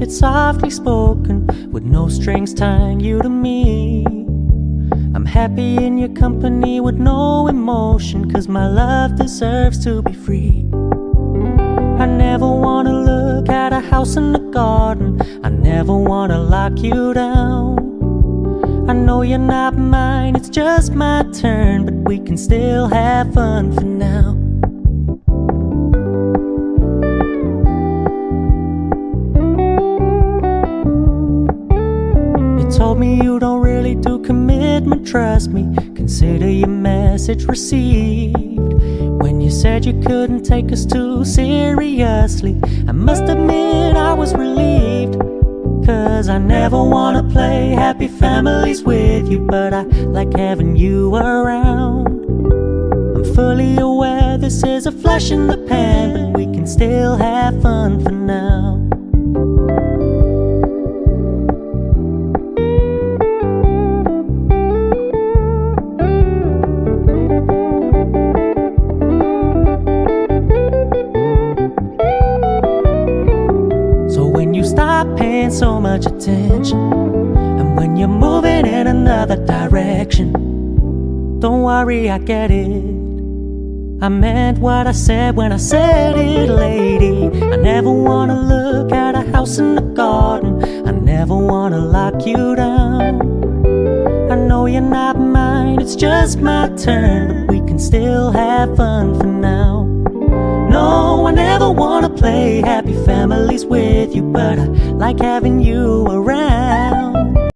it's softly spoken, with no strings tying you to me. I'm happy in your company with no emotion, 'cause my love deserves to be free. I never wanna look at a house in the garden, I never wanna lock you down. I know you're not mine, it's just my turn, but we can still have fun for now. You told me you don't really do commitment, trust me, consider your message received. When you said you couldn't take us too seriously, I must admit I was relieved. 'Cause I never wanna play happy families with you, but I like having you around. I'm fully aware this is a flash in the pan, but we can still have fun for now. Stop paying so much attention, and when you're moving in another direction, don't worry, I get it. I meant what I said when I said it, lady. I never wanna look at a house in the garden, I never wanna lock you down. I know you're not mine, it's just my turn, but we can still have fun for now. No, I never wanna play happy families with you, but I like having you around.